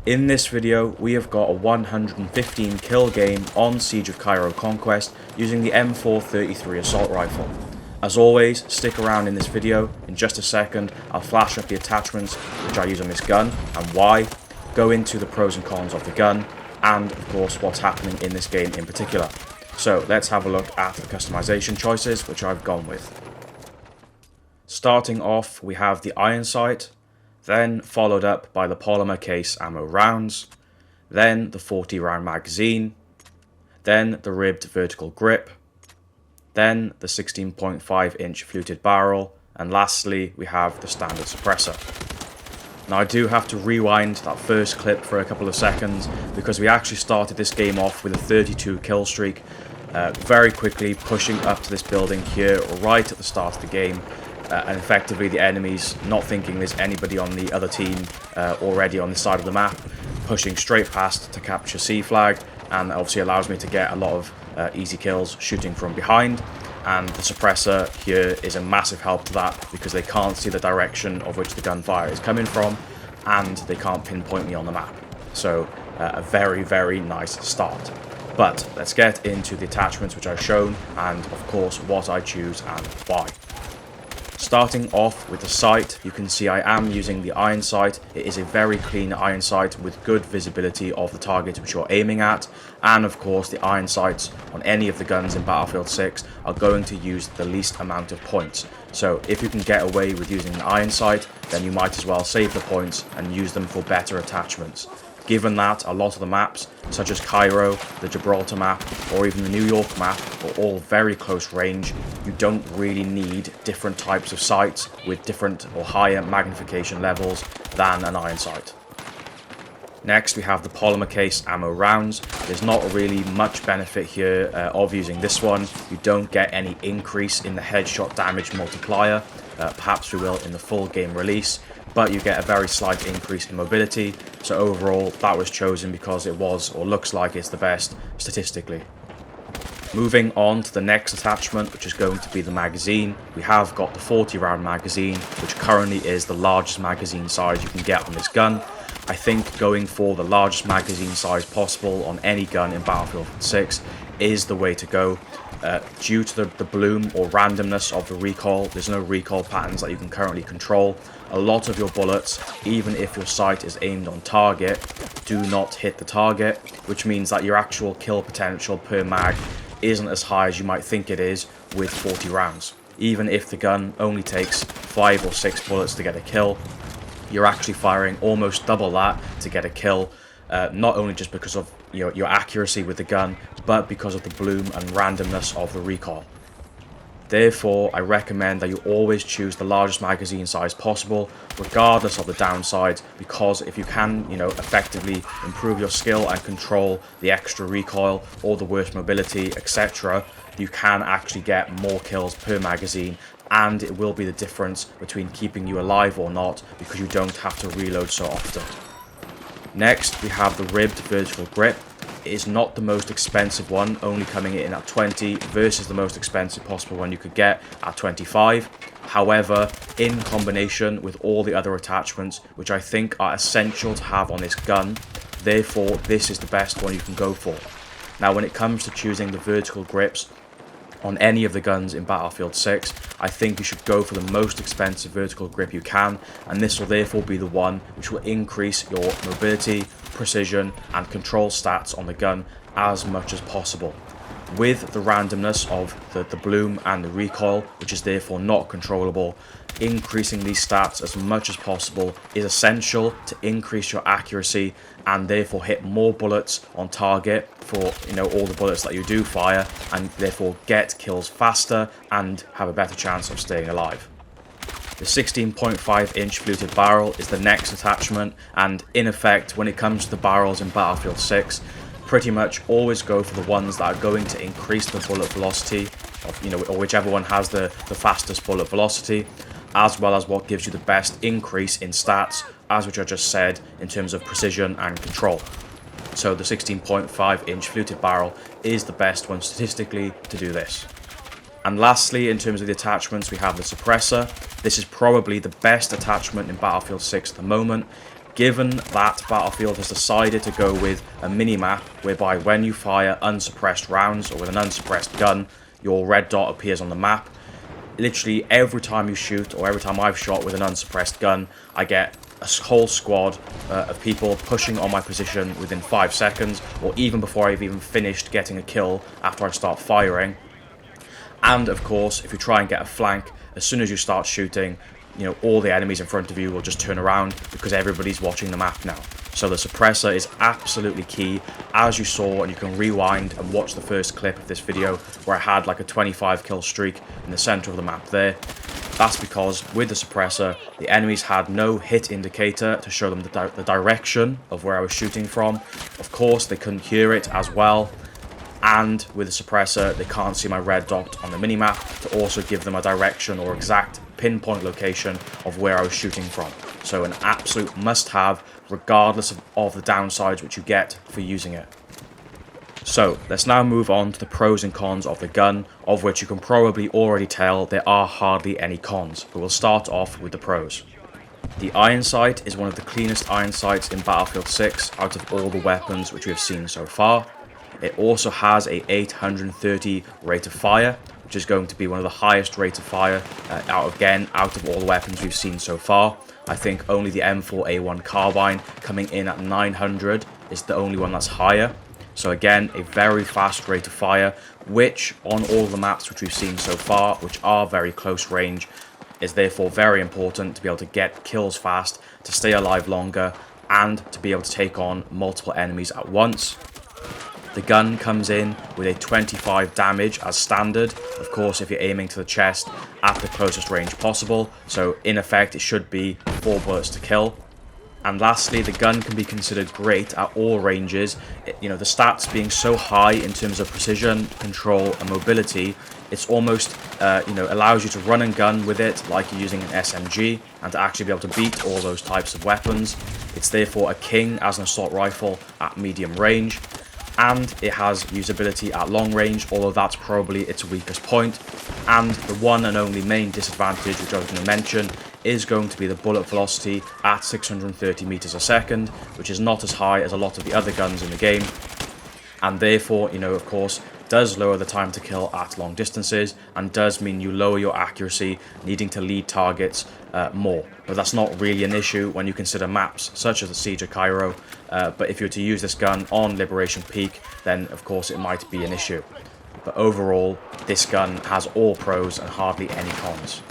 In this video, we have got a 115 kill game on Siege of Cairo Conquest using the M433 assault rifle. As always, stick around in this video. In just a second, I'll flash up the attachments which I use on this gun and why, go into the pros and cons of the gun, and of course what's happening in this game in particular. So let's have a look at the customization choices which I've gone with. Starting off, we have the iron sight, then followed up by the polymer case ammo rounds, then the 40 round magazine, then the ribbed vertical grip, then the 16.5 inch fluted barrel, and lastly we have the standard suppressor. Now I do have to rewind that first clip for a couple of seconds because we actually started this game off with a 32 kill streak, very quickly pushing up to this building here right at the start of the game. And effectively the enemies, not thinking there's anybody on the other team already on the side of the map, pushing straight past to capture C flag, and obviously allows me to get a lot of easy kills shooting from behind. And the suppressor here is a massive help to that because they can't see the direction of which the gunfire is coming from, and they can't pinpoint me on the map. So a very nice start. But let's get into the attachments which I've shown, and of course what I choose and why. Starting off with the sight, you can see I am using the iron sight. It is a very clean iron sight with good visibility of the target which you're aiming at, and of course the iron sights on any of the guns in Battlefield 6 are going to use the least amount of points. So if you can get away with using an iron sight, then you might as well save the points and use them for better attachments. Given that a lot of the maps, such as Cairo, the Gibraltar map, or even the New York map, are all very close range, you don't really need different types of sights with different or higher magnification levels than an iron sight. Next, we have the polymer case ammo rounds. There's not really much benefit here of using this one. You don't get any increase in the headshot damage multiplier. Perhaps we will in the full game release, but you get a very slight increase in mobility. So overall, that was chosen because it was, or looks like it's the best statistically. Moving on to the next attachment, which is going to be the magazine. We have got the 40 round magazine, which currently is the largest magazine size you can get on this gun. I think going for the largest magazine size possible on any gun in Battlefield 6 is the way to go. Due to the bloom or randomness of the recoil, there's no recoil patterns that you can currently control. A lot of your bullets, even if your sight is aimed on target, do not hit the target, which means that your actual kill potential per mag isn't as high as you might think it is with 40 rounds. Even if the gun only takes 5 or 6 bullets to get a kill, you're actually firing almost double that to get a kill, not only just because of your accuracy with the gun, but because of the bloom and randomness of the recoil. Therefore, I recommend that you always choose the largest magazine size possible, regardless of the downsides, because if you can, effectively improve your skill and control the extra recoil or the worse mobility, etc., you can actually get more kills per magazine, and it will be the difference between keeping you alive or not, because you don't have to reload so often. Next, we have the ribbed vertical grip. It is not the most expensive one, only coming in at 20 versus the most expensive possible one you could get at 25. However, in combination with all the other attachments, which I think are essential to have on this gun, therefore this is the best one you can go for. Now when it comes to choosing the vertical grips on any of the guns in Battlefield 6, I think you should go for the most expensive vertical grip you can, and this will therefore be the one which will increase your mobility, precision and control stats on the gun as much as possible. With the randomness of the bloom and the recoil, which is therefore not controllable, increasing these stats as much as possible is essential to increase your accuracy and therefore hit more bullets on target for all the bullets that you do fire, and therefore get kills faster and have a better chance of staying alive. The 16.5 inch fluted barrel is the next attachment, and in effect when it comes to the barrels in Battlefield 6, pretty much always go for the ones that are going to increase the bullet velocity of, or whichever one has the fastest bullet velocity, as well as what gives you the best increase in stats, as which I just said, in terms of precision and control. So the 16.5 inch fluted barrel is the best one statistically to do this. And lastly, in terms of the attachments, we have the suppressor. This is probably the best attachment in Battlefield 6 at the moment. Given that Battlefield has decided to go with a mini-map whereby when you fire unsuppressed rounds or with an unsuppressed gun, your red dot appears on the map. Literally every time you shoot, or every time I've shot with an unsuppressed gun, I get a whole squad of people pushing on my position within 5 seconds, or even before I've even finished getting a kill after I start firing. And of course, if you try and get a flank, as soon as you start shooting, you know, all the enemies in front of you will just turn around because everybody's watching the map now. So the suppressor is absolutely key, as you saw, and you can rewind and watch the first clip of this video where I had like a 25 kill streak in the center of the map there. That's because with the suppressor, the enemies had no hit indicator to show them the direction of where I was shooting from. Of course, they couldn't hear it as well. And with the suppressor, they can't see my red dot on the minimap to also give them a direction or exact pinpoint location of where I was shooting from. So an absolute must-have, regardless of the downsides which you get for using it. So let's now move on to the pros and cons of the gun, of which you can probably already tell there are hardly any cons, but we'll start off with the pros. The iron sight is one of the cleanest iron sights in Battlefield 6 out of all the weapons which we have seen so far. It also has a 830 rate of fire, which is going to be one of the highest rate of fire out of all the weapons we've seen so far. I think only the M4A1 carbine coming in at 900 is the only one that's higher. So again, a very fast rate of fire, which on all the maps which we've seen so far, which are very close range, is therefore very important to be able to get kills fast, to stay alive longer, and to be able to take on multiple enemies at once. The gun comes in with a 25 damage as standard, of course if you're aiming to the chest at the closest range possible, so in effect it should be 4 bullets to kill. And lastly, the gun can be considered great at all ranges. You know, the stats being so high in terms of precision, control and mobility, it's almost, allows you to run and gun with it like you're using an SMG, and to actually be able to beat all those types of weapons. It's therefore a king as an assault rifle at medium range. And it has usability at long range, although that's probably its weakest point. And the one and only main disadvantage, which I was going to mention, is going to be the bullet velocity at 630 meters a second, which is not as high as a lot of the other guns in the game, and therefore, of course, does lower the time to kill at long distances, and does mean you lower your accuracy, needing to lead targets more. But that's not really an issue when you consider maps such as the Siege of Cairo. But if you were to use this gun on Liberation Peak, then of course it might be an issue. But overall, this gun has all pros and hardly any cons.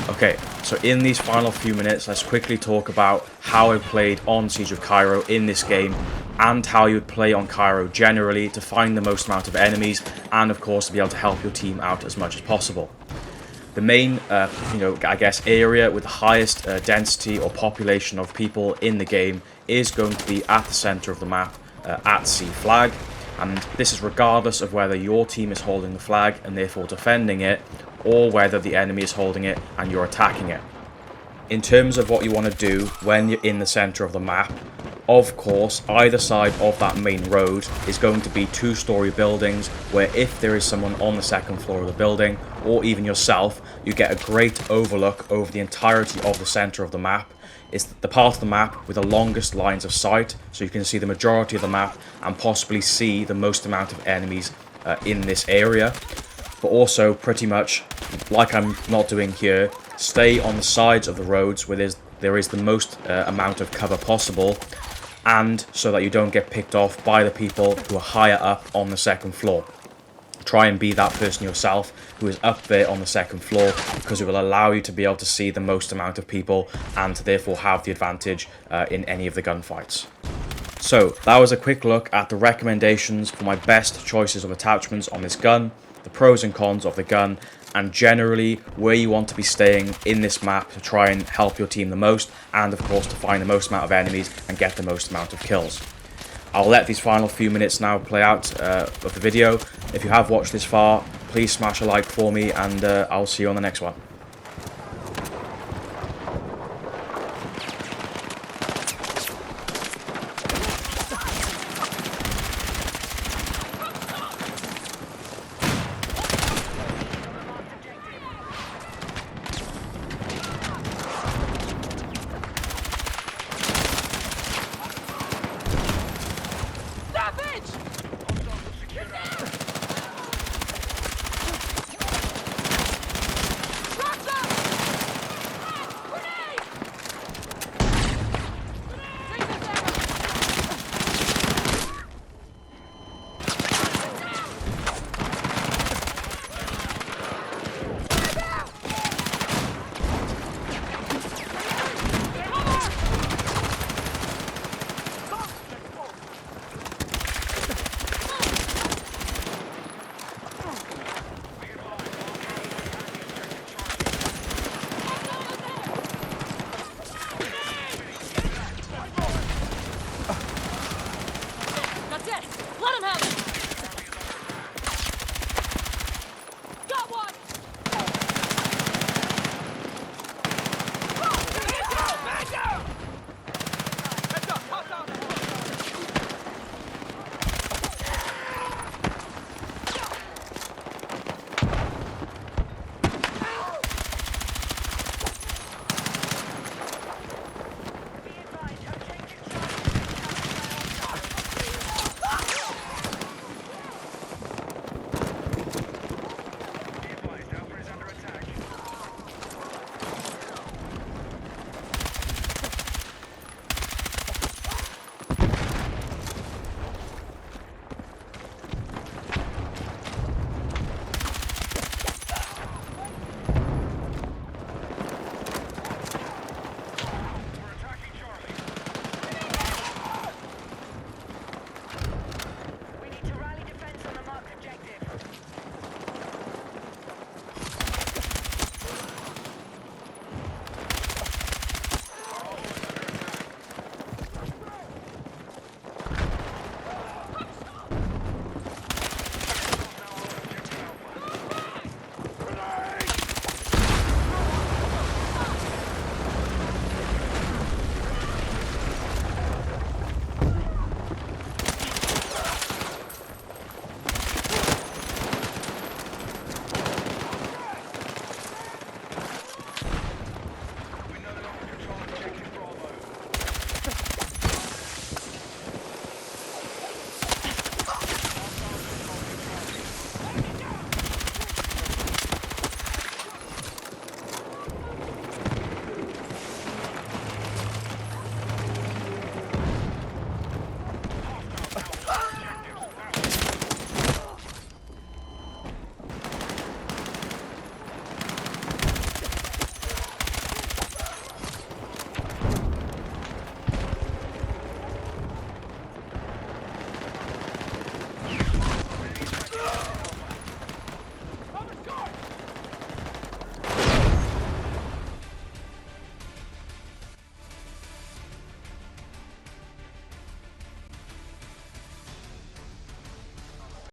Okay, so in these final few minutes, let's quickly talk about how I played on Siege of Cairo in this game, and how you would play on Cairo generally to find the most amount of enemies, and of course to be able to help your team out as much as possible. The main, area with the highest density or population of people in the game is going to be at the center of the map, at C flag. And this is regardless of whether your team is holding the flag and therefore defending it, or whether the enemy is holding it and you're attacking it. In terms of what you want to do when you're in the center of the map, of course, either side of that main road is going to be 2-story buildings, where if there is someone on the second floor of the building, or even yourself, you get a great overlook over the entirety of the center of the map. It's the part of the map with the longest lines of sight, so you can see the majority of the map and possibly see the most amount of enemies in this area. But also, pretty much, like I'm not doing here, stay on the sides of the roads where there is the most amount of cover possible, and so that you don't get picked off by the people who are higher up on the second floor. Try and be that person yourself who is up there on the second floor, because it will allow you to be able to see the most amount of people and to therefore have the advantage in any of the gunfights. So that was a quick look at the recommendations for my best choices of attachments on this gun, the pros and cons of the gun, and generally where you want to be staying in this map to try and help your team the most, and of course to find the most amount of enemies and get the most amount of kills. I'll let these final few minutes now play out of the video. If you have watched this far, please smash a like for me, and I'll see you on the next one.